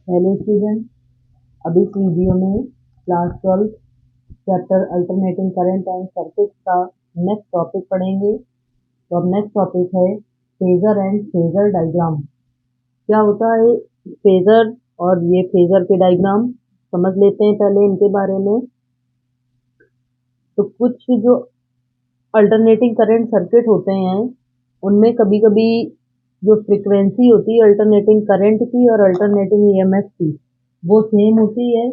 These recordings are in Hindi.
Hello student. अभी इस वीडियो में class 12 chapter alternating current and circuit का नेक्स्ट टॉपिक पढ़ेंगे। तो अब नेक्स्ट टॉपिक है फेजर एंड फेजर डायग्राम। क्या होता है फेजर और ये फेजर के डायग्राम, समझ लेते हैं पहले इनके बारे में। तो कुछ जो अल्टरनेटिंग करंट सर्किट होते हैं उनमें कभी कभी जो फ्रीक्वेंसी होती है अल्टरनेटिंग करंट की और अल्टरनेटिंग ईएमएफ की वो सेम होती है।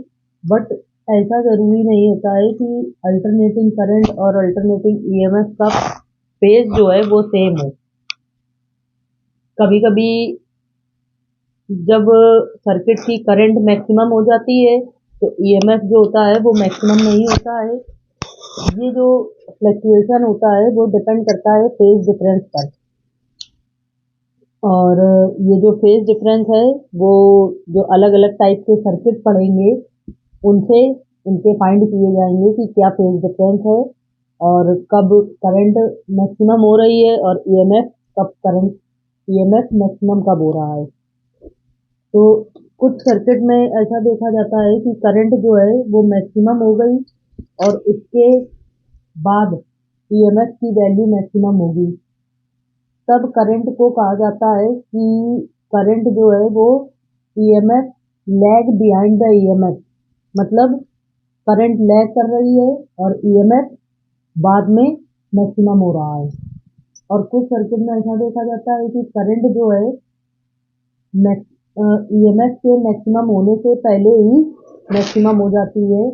बट ऐसा जरूरी नहीं होता है कि अल्टरनेटिंग करंट और अल्टरनेटिंग ईएमएफ का फेज जो है वो सेम हो। कभी कभी जब सर्किट की करंट मैक्सिमम हो जाती है तो ईएमएफ जो होता है वो मैक्सिमम नहीं होता है। ये जो फ्लक्चुएशन होता है वो डिपेंड करता है फेज डिफरेंस पर। और ये जो फेज डिफरेंस है वो जो अलग अलग टाइप के सर्किट पढ़ेंगे उनसे इनके फाइंड किए जाएंगे कि क्या फेज डिफरेंस है और कब करंट मैक्सिमम हो रही है और ईएमएफ मैक्सिमम कब हो रहा है। तो कुछ सर्किट में ऐसा देखा जाता है कि करंट जो है वो मैक्सिमम हो गई और उसके बाद ईएमएफ की वैल्यू मैक्सिमम होगी। तब करंट को कहा जाता है कि करंट जो है वो EMF lag behind the EMF, मतलब करंट लैग कर रही है और ईएमएफ बाद में मैक्सिमम हो रहा है। और कुछ सर्किट में ऐसा देखा जाता है कि करंट जो है ईएमएफ के मैक्सिमम होने से पहले ही मैक्सिमम हो जाती है।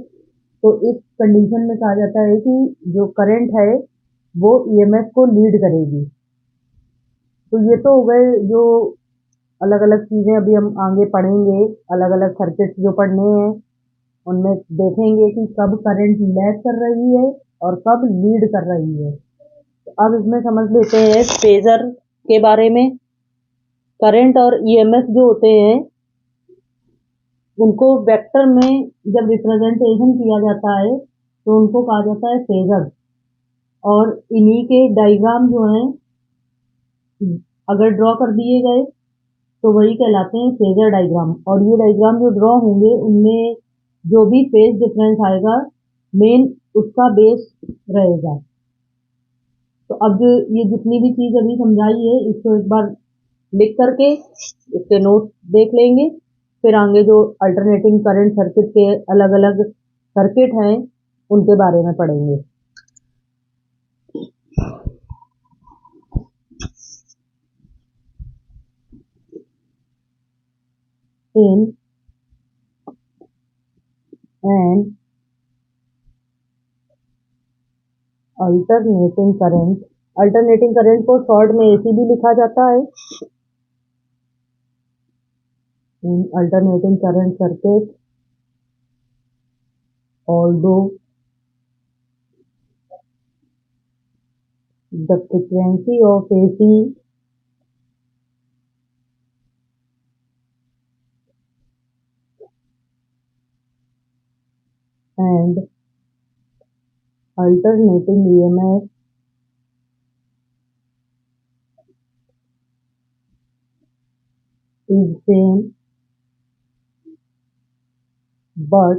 तो इस कंडीशन में कहा जाता है कि जो करंट है वो ईएमएफ को लीड करेगी। तो ये तो हो गए जो अलग अलग चीजें अभी हम आगे पढ़ेंगे। अलग अलग सर्किट जो पढ़ने हैं उनमें देखेंगे कि कब करंट लैग कर रही है और कब लीड कर रही है। तो अब इसमें समझ लेते हैं फेजर के बारे में। करंट और ईएमएफ जो होते हैं उनको वेक्टर में जब रिप्रेजेंटेशन किया जाता है तो उनको कहा जाता है फेजर। और इन्हीं के डायग्राम जो हैं अगर ड्रॉ कर दिए गए तो वही कहलाते हैं फेजर डायग्राम। और ये डायग्राम जो ड्रॉ होंगे उनमें जो भी फेज डिफरेंस आएगा मेन उसका बेस रहेगा। तो अब जो ये जितनी भी चीज अभी समझाई है इसको एक बार लिख करके इसके नोट देख लेंगे। फिर आगे जो अल्टरनेटिंग करंट सर्किट के अलग अलग सर्किट हैं उनके बारे में पढ़ेंगे। इन एंड अल्टरनेटिंग करंट को शॉर्ट में एसी भी लिखा जाता है। इन alternating current circuit although the frequency of AC and alternating EMF is same, but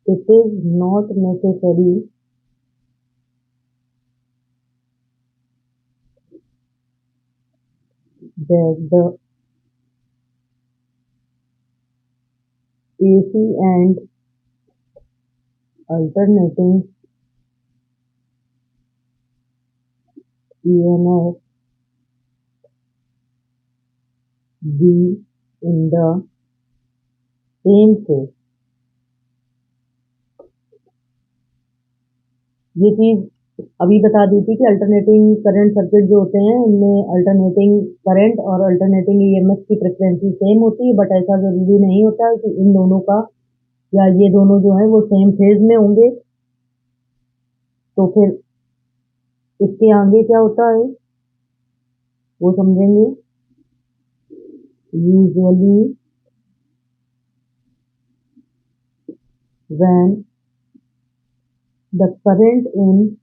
it is not necessary that the AC and alternating EMF be in the same phase। ये चीज अभी बता दी थी कि अल्टरनेटिंग करंट सर्किट जो होते हैं उनमें अल्टरनेटिंग करंट और अल्टरनेटिंग ईएमएफ की फ्रिक्वेंसी सेम होती है। बट ऐसा जरूरी नहीं होता है कि इन दोनों का या ये दोनों जो है वो सेम फेज में होंगे। तो फिर इसके आगे क्या होता है वो समझेंगे। Usually when the current in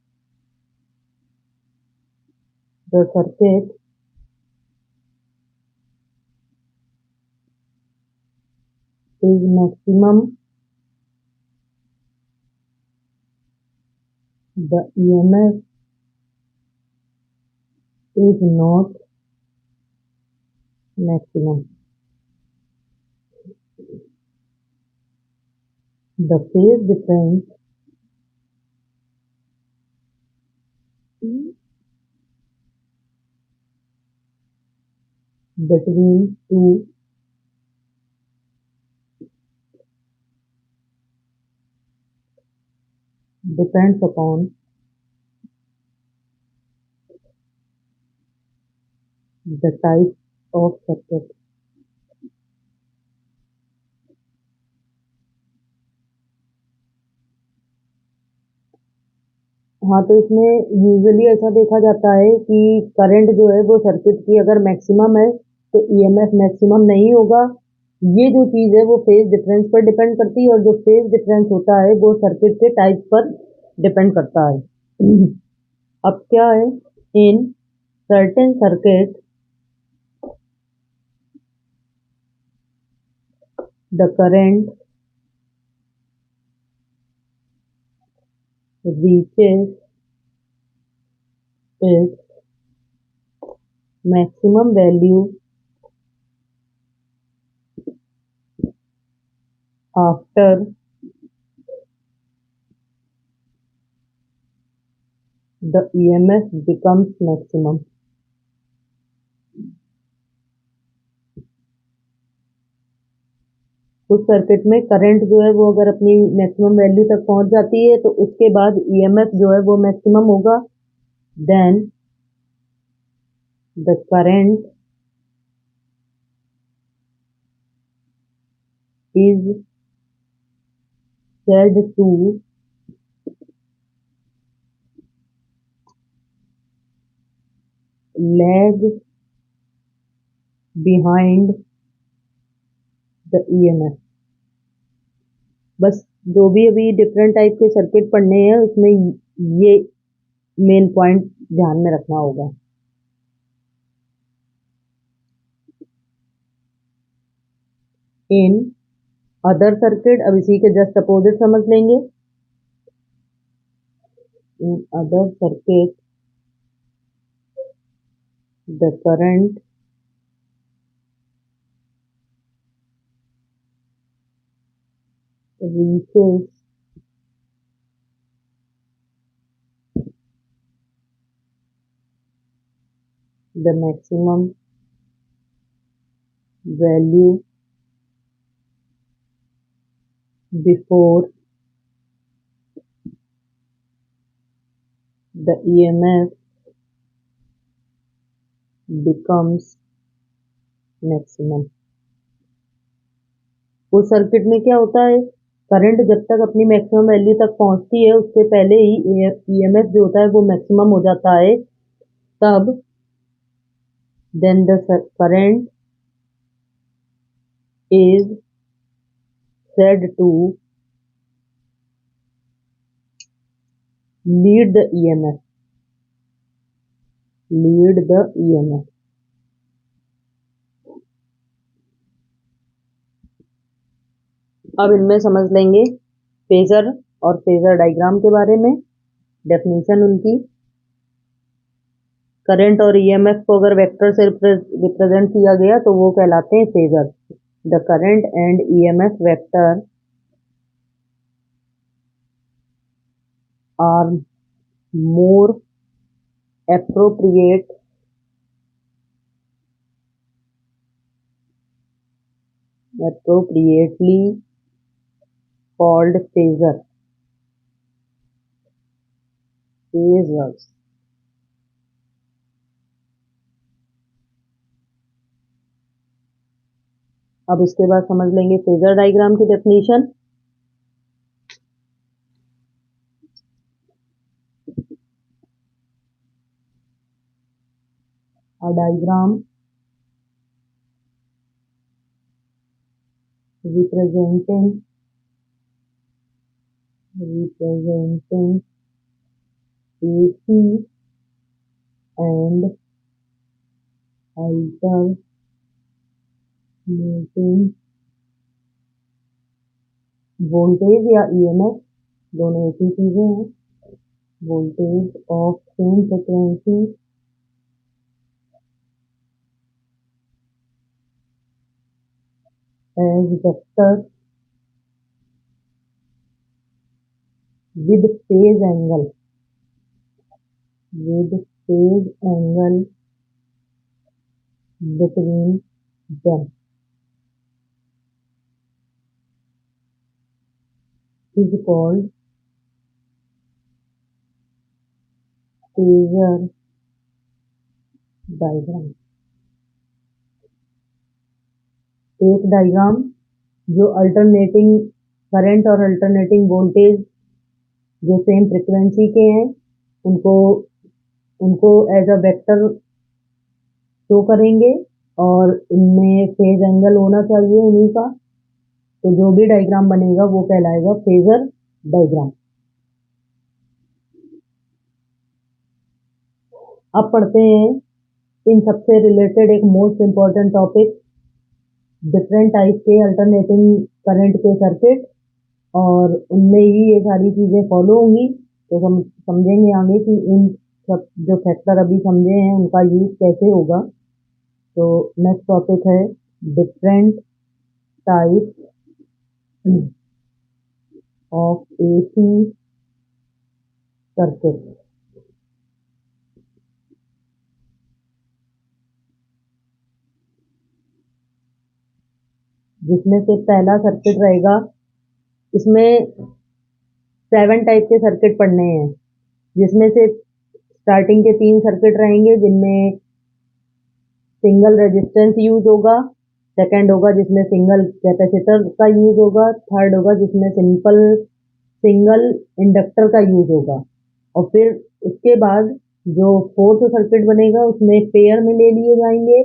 the circuit is maximum, the EMF is not maximum. The phase difference between two depends upon the type of circuit. हाँ, तो इसमें यूजुअली ऐसा देखा जाता है कि करंट जो है वो सर्किट की अगर मैक्सिमम है तो ईएमएफ मैक्सिमम नहीं होगा। ये जो चीज़ है वो फेज डिफरेंस पर डिपेंड करती है, और जो फेज डिफरेंस होता है वो सर्किट के टाइप पर डिपेंड करता है। अब क्या है, in certain circuit the current reaches its maximum value after the EMF becomes maximum. उस सर्किट में करंट जो है वो अगर अपनी मैक्सिमम वैल्यू तक पहुंच जाती है तो उसके बाद ईएमएफ जो है वो मैक्सिमम होगा। Then the current is said to lag behind the EMF। बस जो भी अभी डिफरेंट टाइप के सर्किट पढ़ने हैं उसमें ये मेन पॉइंट ध्यान में रखना होगा। इन अदर सर्किट, अब इसी के जस्ट अपोजिट समझ लेंगे। In other circuit the current reaches the maximum value before the EMF becomes maximum। उस सर्किट में क्या होता है, करंट जब तक अपनी मैक्सिमम वैल्यू तक पहुंचती है उससे पहले ही ईएमएफ जो होता है वो मैक्सिमम हो जाता है। तब then the current is said to lead the EMF, lead the EMF। अब इनमें समझ लेंगे फेजर और फेजर डायग्राम के बारे में, डेफिनेशन उनकी। करंट और ईएमएफ को अगर वेक्टर से रिप्रेजेंट किया गया तो वो कहलाते हैं phasor. The current and EMF vector are more appropriately called phasors। अब इसके बाद समझ लेंगे फेजर डायग्राम की definition. A diagram representing AC and alternating voltage या ईएमएफ दोनों एक ही चीजें हैं। Voltage of same frequency as vector with phase angle between them is called phasor diagram। एक डायग्राम जो अल्टरनेटिंग करंट और अल्टरनेटिंग वोल्टेज जो सेम फ्रिक्वेंसी के हैं उनको उनको एज अ वेक्टर शो करेंगे और इनमें फेज एंगल होना चाहिए उन्हीं का। तो जो भी डायग्राम बनेगा वो कहलाएगा फेजर डायग्राम। अब पढ़ते हैं इन सबसे रिलेटेड एक most important topic, different type के अल्टरनेटिंग करंट के सर्किट, और उनमें ही ये सारी चीजें फॉलो होंगी। तो हम समझेंगे आगे कि इन सब जो फैक्टर अभी समझे हैं उनका यूज कैसे होगा। तो नेक्स्ट टॉपिक है different type of AC circuit. जिसमें से पहला सर्किट रहेगा, इसमें 7 टाइप के सर्किट पढ़ने हैं, जिसमें से स्टार्टिंग के 3 सर्किट रहेंगे जिनमें सिंगल रेजिस्टेंस यूज होगा, सेकंड होगा जिसमें सिंगल कैपेसिटर का यूज होगा, थर्ड होगा जिसमें सिंगल इंडक्टर का यूज होगा, और फिर उसके बाद जो फोर्थ सर्किट बनेगा उसमें पेयर में ले लिए जाएंगे।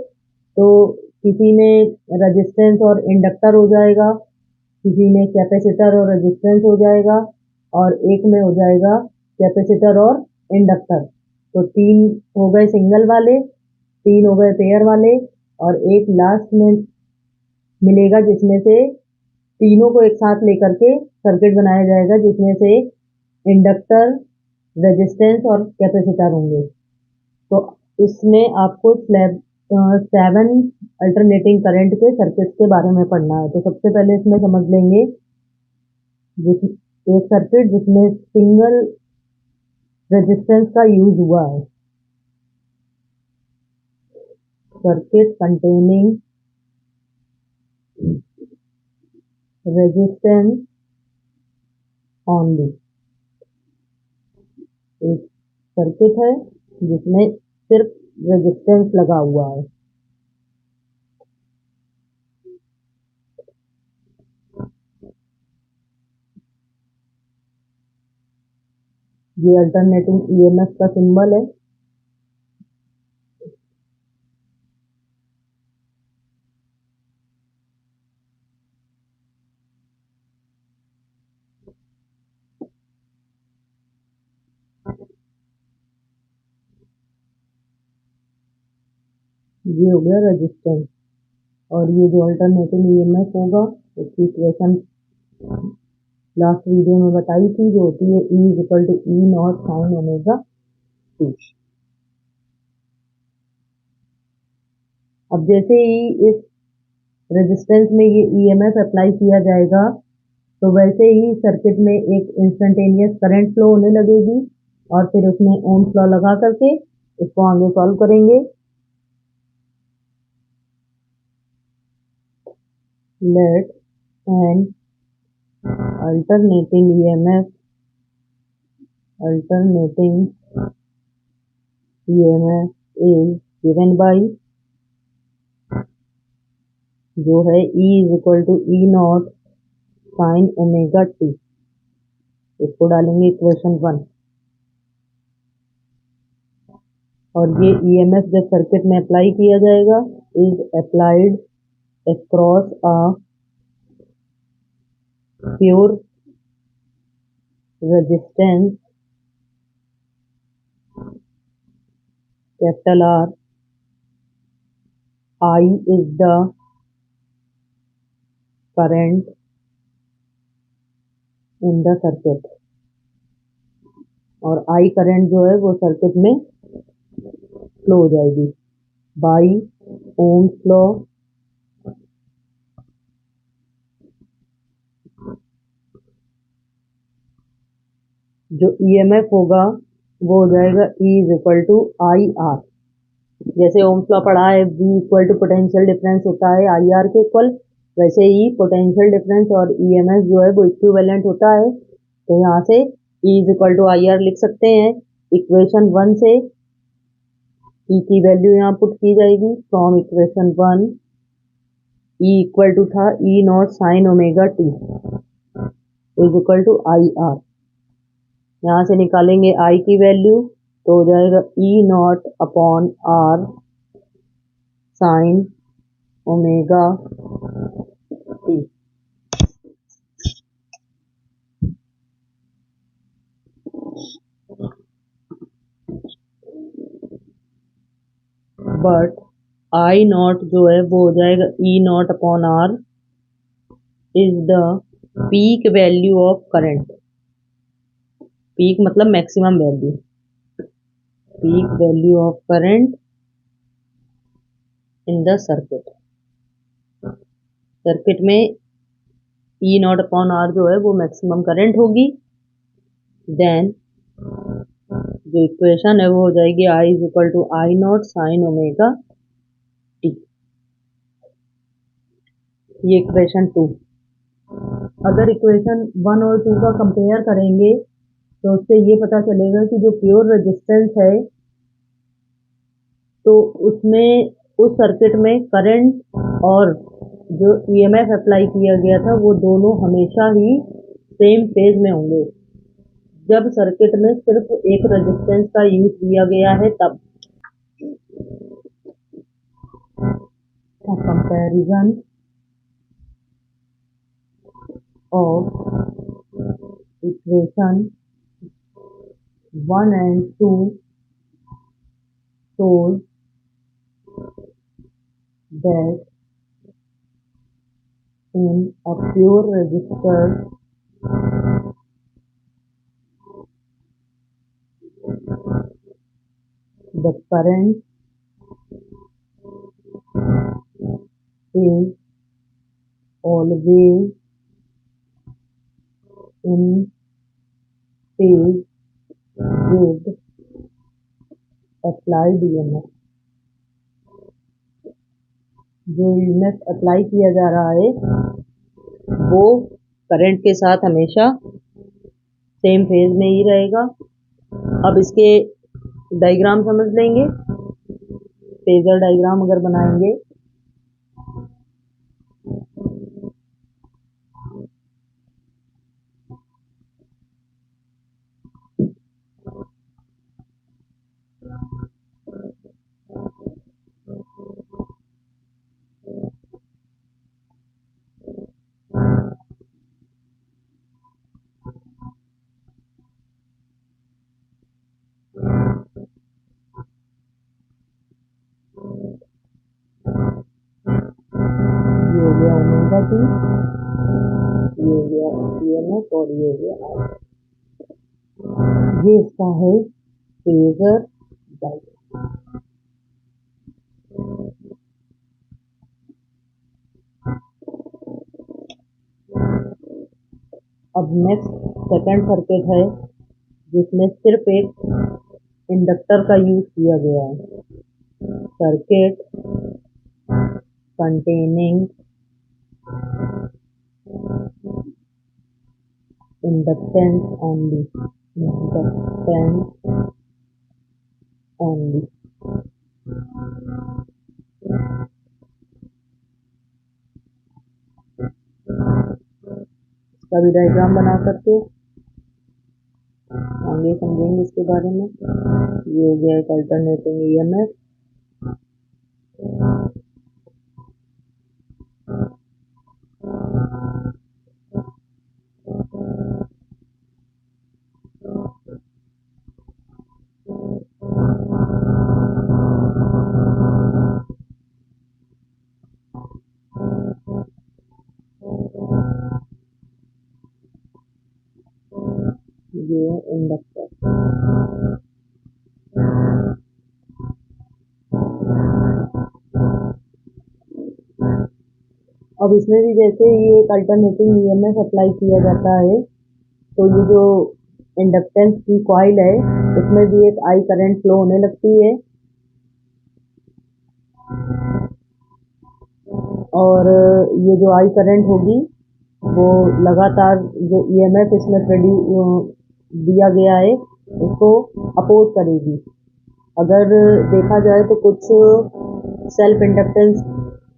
तो किसी में रेजिस्टेंस और इंडक्टर हो जाएगा, किसी में कैपेसिटर और रेजिस्टेंस हो जाएगा, और एक में हो जाएगा कैपेसिटर और इंडक्टर। तो 3 हो गए सिंगल वाले, 3 हो गए पेयर वाले, और एक लास्ट में मिलेगा जिसमें से तीनों को एक साथ लेकर के सर्किट बनाया जाएगा, जिसमें से इंडक्टर, रेजिस्टेंस और कैपेसिटर होंगे। तो इसमें आपको 7 अल्टरनेटिंग करंट के सर्किट के बारे में पढ़ना है। तो सबसे पहले इसमें समझ लेंगे एक सर्किट जिसमें सिंगल रेजिस्टेंस का यूज हुआ है। Circuit containing resistance only. एक सर्किट है जिसमें सिर्फ रेजिस्टेंस लगा हुआ है। ये अल्टरनेटिंग ईएमएफ का सिंबल है। ये हो गया रेजिस्टेंस, और ये जो अल्टरनेटिंग ईएमएफ होगा उसकी इक्वेशन लास्ट वीडियो में बताई थी, जो होती है E equal to E nought sine omega t. अब जैसे ही इस रेजिस्टेंस में ये ईएमएफ अप्लाई किया जाएगा तो वैसे ही सर्किट में एक इंस्टेंटेनियस करंट फ्लो होने लगेगी, और फिर उसमें ओम्स लॉ लगा करके इसको आगे सॉल्व करेंगे। Let an alternating EMF is given by जो है E is equal to E nought sine omega T. इसको डालेंगे इक्वेशन 1, और ये EMF जब सर्किट में अप्लाई किया जाएगा is applied across a pure resistance capital R। I is the current in the circuit, और आई करंट जो है वो सर्किट में फ्लो हो जाएगी बाई ओम्स लॉ। जो ईएमएफ होगा वो हो जाएगा E is equal to I R. जैसे ओम्स लॉ पढ़ा है, V equal to potential difference होता है आई आर के इक्वल, वैसे ही पोटेंशियल डिफरेंस और ईएमएफ जो है वो इक्विवेलेंट होता है। तो यहाँ से E is equal to I R लिख सकते हैं। इक्वेशन 1 से E की वैल्यू यहाँ पुट की जाएगी। From equation 1 E equal to था E nought sine omega t is equal to I R. यहाँ से निकालेंगे I की वैल्यू तो हो जाएगा E naught upon R sine omega T. But I naught जो है वो हो जाएगा E naught upon R is the peak value of current. Peak मतलब maximum value, peak value of current in the circuit. Circuit में E नॉट अपॉन आर जो है वो मैक्सिमम करंट होगी। देन जो इक्वेशन है वो हो जाएगी I is equal to I naught sine omega T. ये इक्वेशन 2। अगर इक्वेशन 1 और 2 का कंपेयर करेंगे तो उससे ये पता चलेगा कि जो प्योर रेजिस्टेंस है तो उसमें उस सर्किट में करंट और जो ईएमएफ अप्लाई किया गया था वो दोनों हमेशा ही सेम फेज में होंगे। जब सर्किट में सिर्फ एक रेजिस्टेंस का यूज किया गया है तब। Comparison of equation 1 and 2 shows that in a pure resistor the current is always in phase with applied EMF। जो EMF अप्लाई किया जा रहा है वो करंट के साथ हमेशा सेम फेज में ही रहेगा। अब इसके डायग्राम समझ लेंगे। फेजर डायग्राम अगर बनाएंगे ये हो गया ओमेगा टी, ये हो गया ईएमएफ और ये हो गया I। ये इसका है फेजर डायग्राम। अब नेक्स्ट सेकंड सर्किट है जिसमें सिर्फ एक इंडक्टर का यूज किया गया है। Circuit containing inductance only, inductance only। इसका भी डायग्राम बना करके आगे समझेंगे इसके बारे में। ये हो गया एक अल्टरनेटिंग ईएमएफ। अब इसमें भी जैसे ये एक अल्टरनेटिंग ईएमएफ अप्लाई किया जाता है, तो ये जो इंडक्टेंस की कॉइल है इसमें भी एक आई करंट फ्लो होने लगती है, और ये जो आई करंट होगी वो लगातार जो ईएमएफ इसमें दिया गया है उसको अपोज करेगी। अगर देखा जाए तो कुछ सेल्फ इंडक्टेंस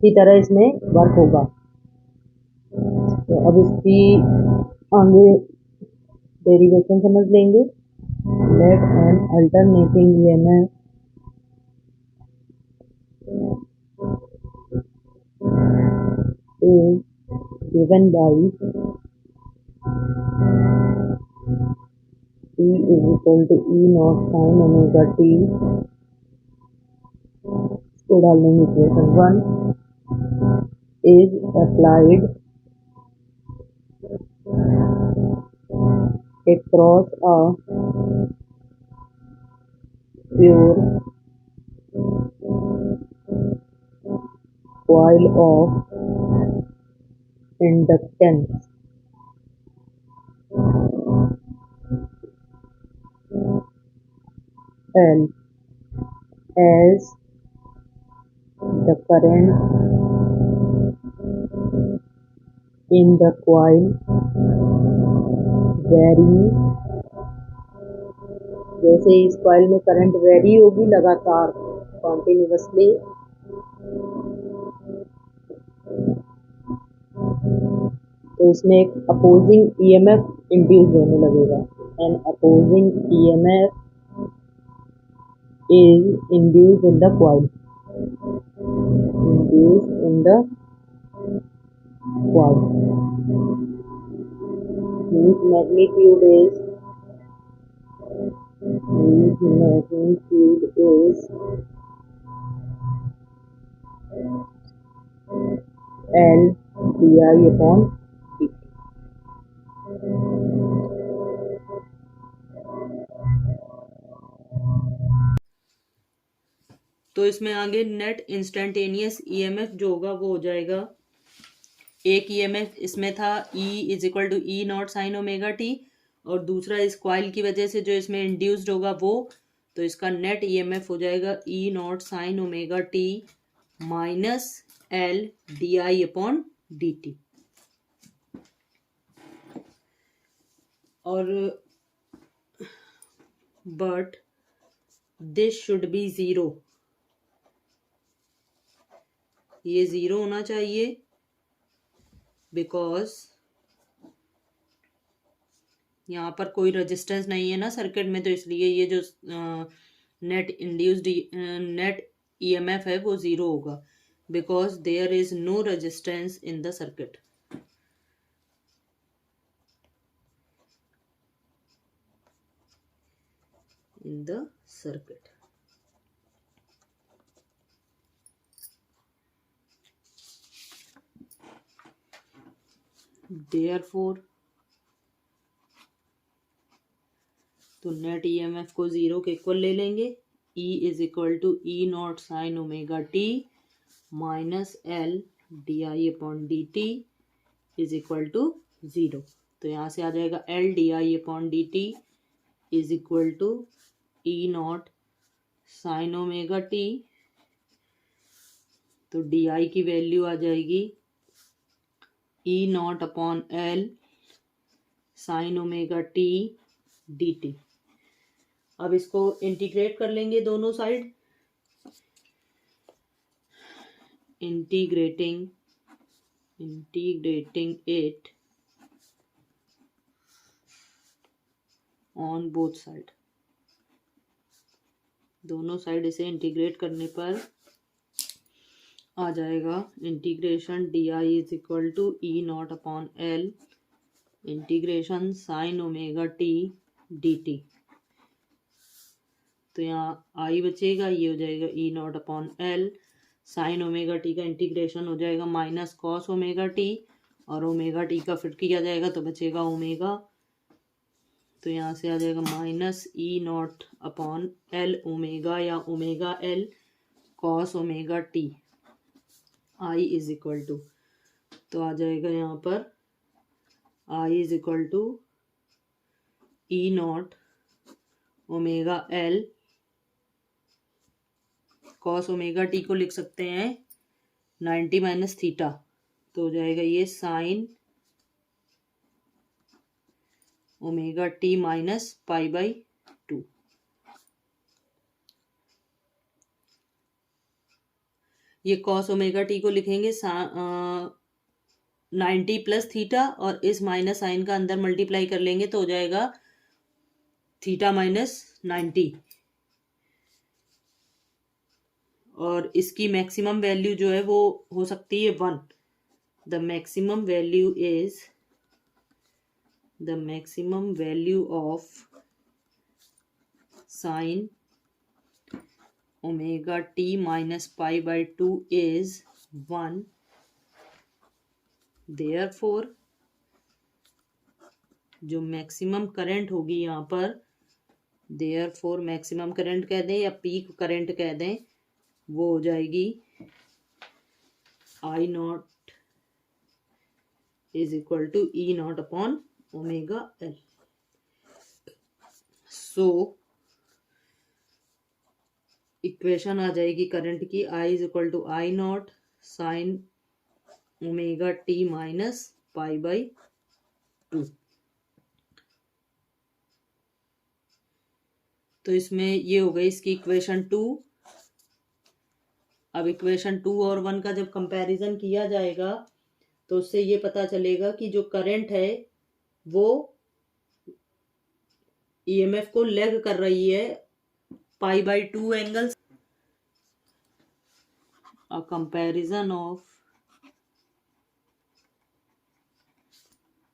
की तरह इसमें वर्क होगा। तो अब इसकी आगे डेरिवेशन समझ लेंगे। Let an alternating EMF is given by T is equal to E naught sin omega t, इसको डाल देंगे equation 1 is applied across a pure coil of inductance L as the current in the coil varies, जैसे इस कॉइल में करंट वेरी होगी लगातार कॉन्टिन्यूसली, तो इसमें एक अपोजिंग ईएमएफ इंड्यूस होने लगेगा। An opposing EMF is induced in the coil. Induced in the coil. Whose magnitude is L di upon dt. तो इसमें आगे नेट इंस्टेंटेनियस ईएमएफ जो होगा वो हो जाएगा, एक ईएमएफ इसमें था E is equal to E naught sine omega t, और दूसरा इस कॉइल की वजह से जो इसमें इंड्यूस्ड होगा वो, तो इसका नेट ईएमएफ हो जाएगा E naught sine omega t minus L d i upon d t. और but this should be zero, ये ज़ीरो होना चाहिए, बिकॉज यहाँ पर कोई रेजिस्टेंस नहीं है ना सर्किट में, तो इसलिए ये जो नेट इंड्यूस्ड नेट ईएमएफ है वो ज़ीरो होगा, because there is no resistance in the circuit. in the circuit. Therefore, तो नेट ईएमएफ को ज़ीरो के इक्वल ले लेंगे, E is equal to E naught sine omega t minus L d i upon d t is equal to zero. तो यहाँ से आ जाएगा L d i upon d t is equal to E naught sine omega t, तो डी आई की वैल्यू आ जाएगी E naught upon L sine omega t d t. अब इसको इंटीग्रेट कर लेंगे दोनों side, integrating it on both side, दोनों साइड इसे इंटीग्रेट करने पर आ जाएगा integration d i is equal to E naught upon L integration sine omega t d t. तो यहाँ आई बचेगा, ये हो जाएगा E naught upon L sine omega t का इंटीग्रेशन हो जाएगा माइनस कॉस ओमेगा टी, और ओमेगा टी का फिर किया जाएगा तो बचेगा ओमेगा, तो यहाँ से आ जाएगा minus E naught upon L omega या omega L cos omega t i is equal to, तो आ जाएगा यहाँ पर I is equal to E naught omega L cos omega t को लिख सकते हैं 90 माइनस थीटा, तो हो जाएगा ये sign omega t minus pi by 2। ये कॉस ओमेगा टी को लिखेंगे 90 प्लस थीटा और इस माइनस साइन का अंदर मल्टीप्लाई कर लेंगे तो हो जाएगा थीटा माइनस 90, और इसकी मैक्सिमम वैल्यू जो है वो हो सकती है 1। The maximum value of sine omega t minus pi by 2 is 1। Therefore जो मैक्सिमम करंट होगी यहाँ पर, देयरफॉर मैक्सिमम करंट कह दें या पीक करंट कह दें, वो हो जाएगी i naught is equal to E naught upon omega L. So equation आ जाएगी करंट की i is equal to I naught sine omega t minus pi by 2। तो इसमें ये हो गई इसकी इक्वेशन 2। अब इक्वेशन 2 और 1 का जब कंपैरिजन किया जाएगा तो उससे ये पता चलेगा कि जो करंट है वो ईएमएफ को लैग कर रही है पाई by 2 angles. A comparison of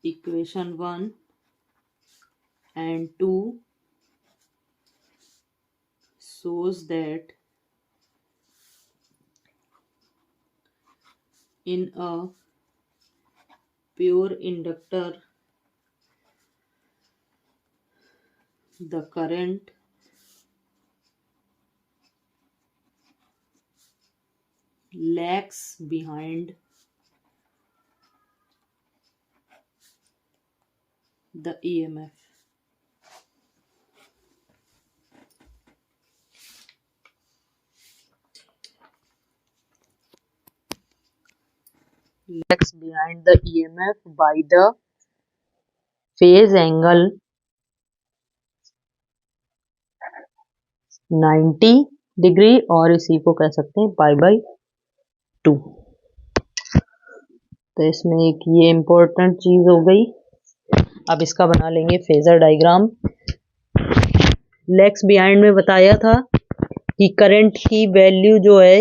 equation 1 and 2 shows that in a pure inductor the current lags behind the EMF. Lags behind the EMF by the phase angle 90 degree, और इसी को कह सकते हैं पाई बाई 2। तो इसमें एक ये इम्पोर्टेंट चीज हो गई। अब इसका बना लेंगे फेजर डायग्राम। लैग्स बिहाइंड में बताया था कि करंट की वैल्यू जो है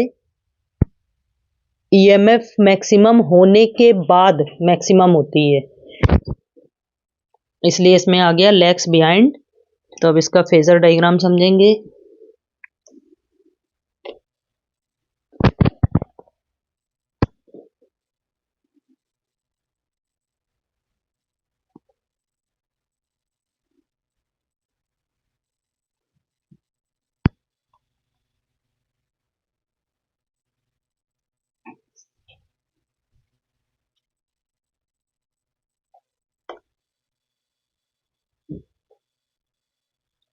ईएमएफ मैक्सिमम होने के बाद मैक्सिमम होती है, इसलिए इसमें आ गया लैग्स बिहाइंड। तो अब इसका फेजर डायग्राम समझेंगे।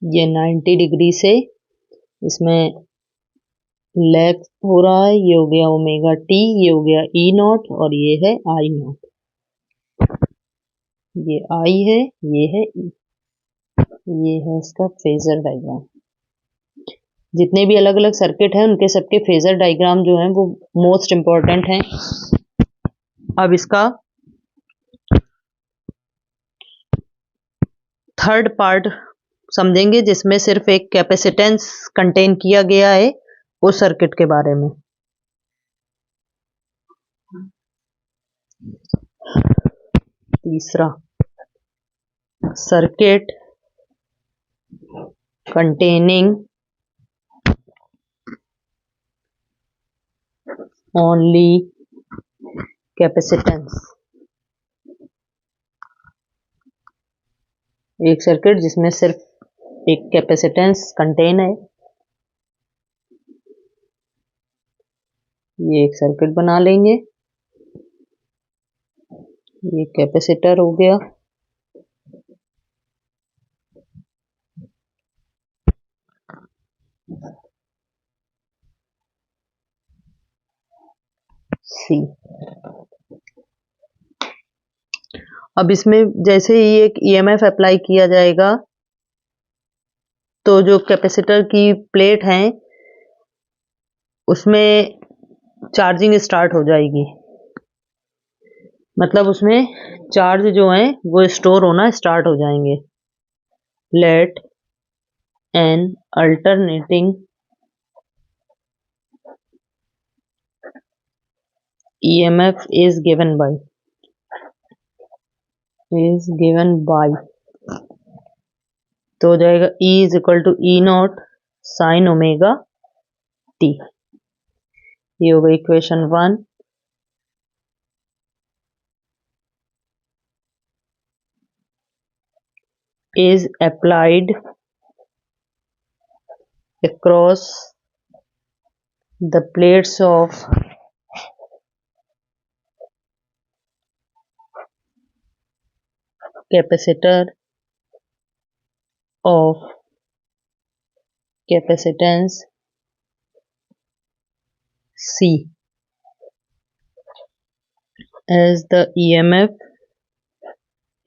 ये 90 डिग्री से इसमें लैग हो रहा है। ये हो गया ओमेगा टी, ये हो गया ई नॉट, और ये है आई नॉट। ये आई है, ये है ई। ये है इसका फेजर डायग्राम। जितने भी अलग अलग सर्किट हैं उनके सबके फेजर डायग्राम जो हैं वो मोस्ट इम्पॉर्टेंट हैं। अब इसका थर्ड पार्ट समझेंगे जिसमें सिर्फ एक कैपेसिटेंस कंटेन किया गया है उस सर्किट के बारे में। तीसरा, सर्किट कंटेनिंग ओनली कैपेसिटेंस। एक सर्किट जिसमें सिर्फ एक कैपेसिटेंस कंटेन है। ये एक सर्किट बना लेंगे। ये कैपेसिटर हो गया, सी। अब इसमें जैसे ही एक ईएमएफ अप्लाई किया जाएगा तो जो कैपेसिटर की प्लेट है उसमें चार्जिंग स्टार्ट हो जाएगी, मतलब उसमें चार्ज जो है वो स्टोर होना स्टार्ट हो जाएंगे। Let an alternating EMF is given by तो हो जाएगा E is equal to E naught sine omega T. ये होगा equation 1। is applied across the plates of capacitor of capacitance C as the EMF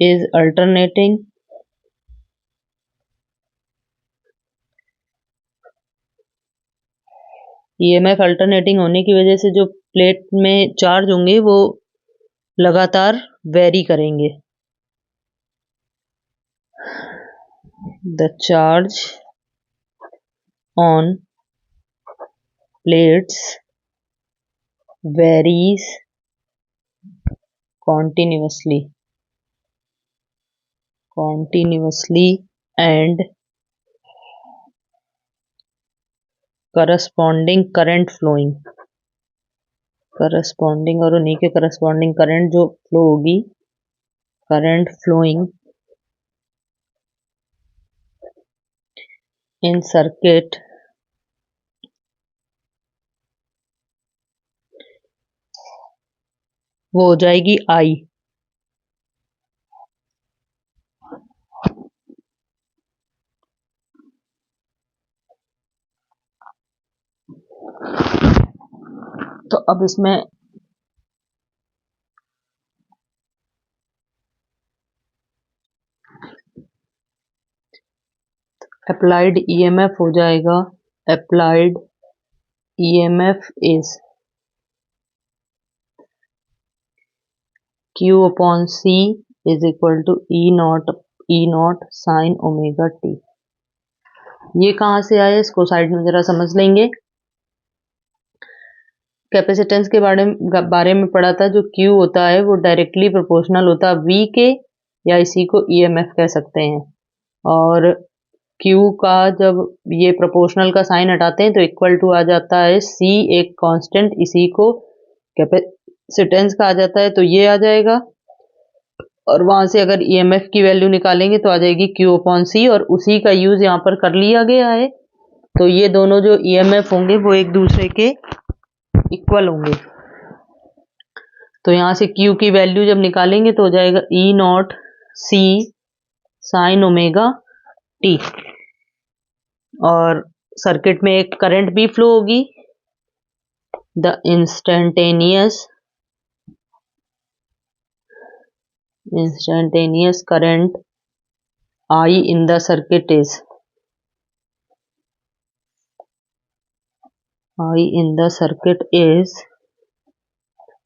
is alternating EMF alternating होने की वजह से जो प्लेट में चार्ज होंगे वो लगातार वेरी करेंगे। The charge on plates varies continuously and corresponding current flowing और उन्हीं के corresponding current जो flow होगी, current flowing in circuit वो हो जाएगी I। तो अब इसमें अप्लाइड EMF हो जाएगा, applied EMF is Q upon C is equal to E naught sin omega t। ये कहाँ से आया इसको साइड में जरा समझ लेंगे। कैपेसिटेंस के बारे में पढ़ा था, जो Q होता है वो डायरेक्टली प्रोपोर्शनल होता है V के, या इसी को EMF कह सकते हैं। और Q का जब ये प्रोपोर्शनल का साइन हटाते हैं तो इक्वल टू आ जाता है C, एक कांस्टेंट, इसी को कैपेसिटेंस का आ जाता है, तो ये आ जाएगा। और वहां से अगर EMF की वैल्यू निकालेंगे तो आ जाएगी Q अपॉन C, और उसी का यूज यहाँ पर कर लिया गया है। तो ये दोनों जो EMF होंगे वो एक दूसरे के इक्वल होंगे। तो यहाँ से Q की वैल्यू जब निकालेंगे तो हो जाएगा E not C sign omega t. और सर्किट में एक करंट भी फ्लो होगी, the instantaneous current I in the circuit is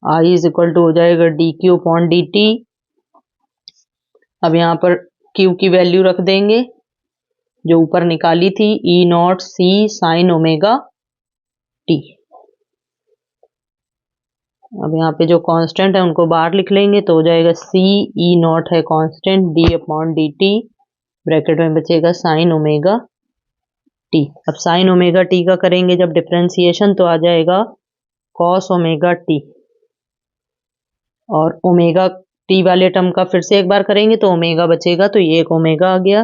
I is equal to हो जाएगा dq upon dt। अब यहाँ पर Q की वैल्यू रख देंगे जो ऊपर निकाली थी, E not C sign omega t. अब यहाँ पे जो कांस्टेंट है उनको बाहर लिख लेंगे तो हो जाएगा C, E नॉट है constant, d upon dt, bracket में बचेगा साइन ओमेगा टी। अब साइन ओमेगा टी का करेंगे जब डिफरेंशिएशन तो आ जाएगा कॉस ओमेगा टी, और ओमेगा टी वाले टर्म का फिर से एक बार करेंगे तो ओमेगा बचेगा, तो ये एक ओमेगा आ गया।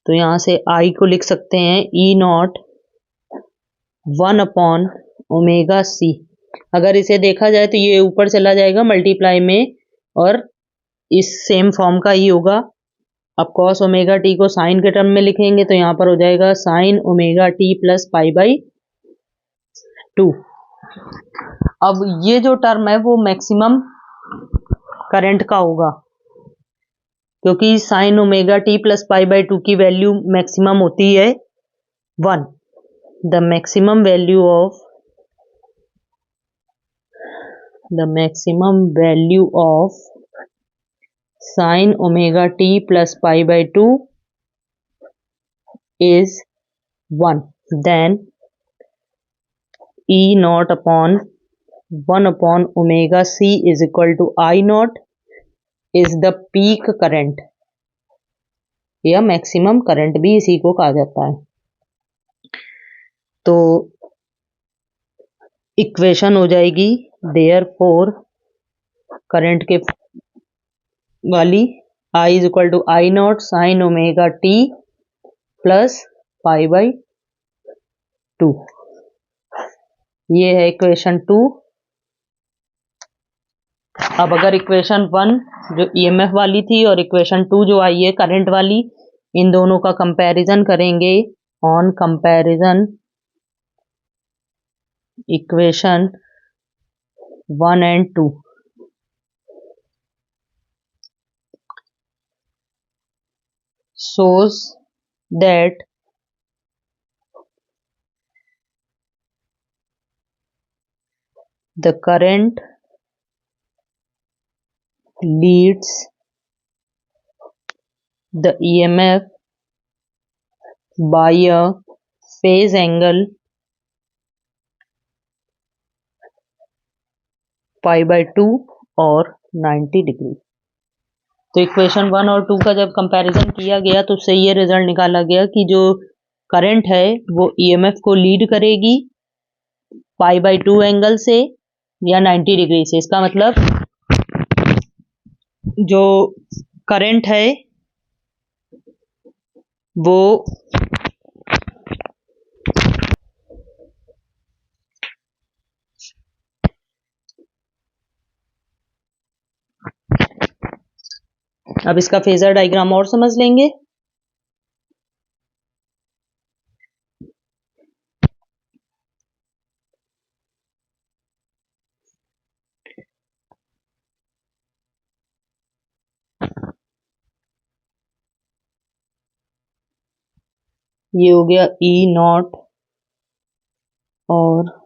तो यहाँ से आई को लिख सकते हैं ई नॉट 1 अपॉन ओमेगा सी। अगर इसे देखा जाए तो ये ऊपर चला जाएगा मल्टीप्लाई में, और इस सेम फॉर्म का ही होगा। अब कॉस ओमेगा टी को साइन के टर्म में लिखेंगे तो यहाँ पर हो जाएगा sign omega T plus pi by 2। अब ये जो टर्म है वो मैक्सिमम करंट का होगा, क्योंकि sign omega T plus pi by 2 की वैल्यू मैक्सिमम होती है 1। The maximum value of sine omega T plus pi by 2 is 1, then E naught upon 1 upon omega c is equal to I naught is the peak current, या मैक्सिमम करंट भी इसी को कहा जाता है। तो इक्वेशन हो जाएगी therefore करंट के वाली I is equal to I naught sin omega t plus pi by 2। ये है इक्वेशन 2। अब अगर इक्वेशन 1 जो ईएमएफ वाली थी और इक्वेशन 2 जो आई है करंट वाली, इन दोनों का कंपैरिजन करेंगे। On comparison equation 1 and 2, shows that the current leads the EMF by a phase angle pi by 2 और 90 डिग्री। तो इक्वेशन 1 और 2 का जब कंपैरिजन किया गया तो उससे ये रिजल्ट निकाला गया कि जो करंट है वो ईएमएफ को लीड करेगी पाई बाई 2 एंगल से या 90 डिग्री से। इसका मतलब जो करंट है वो अब इसका फेजर डायग्राम और समझ लेंगे। ये हो गया ई नॉट और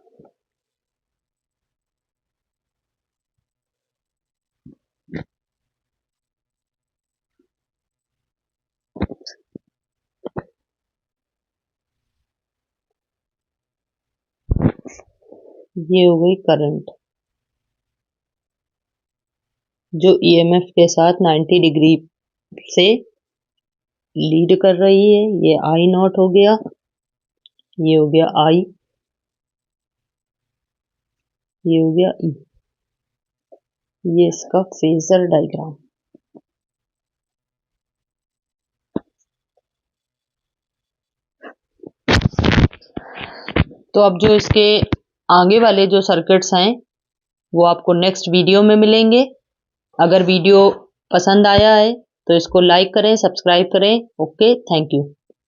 ये हो गई करंट जो ईएमएफ के साथ 90 डिग्री से लीड कर रही है। ये आई नॉट हो गया, ये हो गया आई, ये हो गया ई। ये इसका फेजर डायग्राम। तो अब जो इसके आगे वाले जो सर्किट्स हैं वो आपको नेक्स्ट वीडियो में मिलेंगे। अगर वीडियो पसंद आया है तो इसको लाइक करें, सब्सक्राइब करें। Okay, thank you.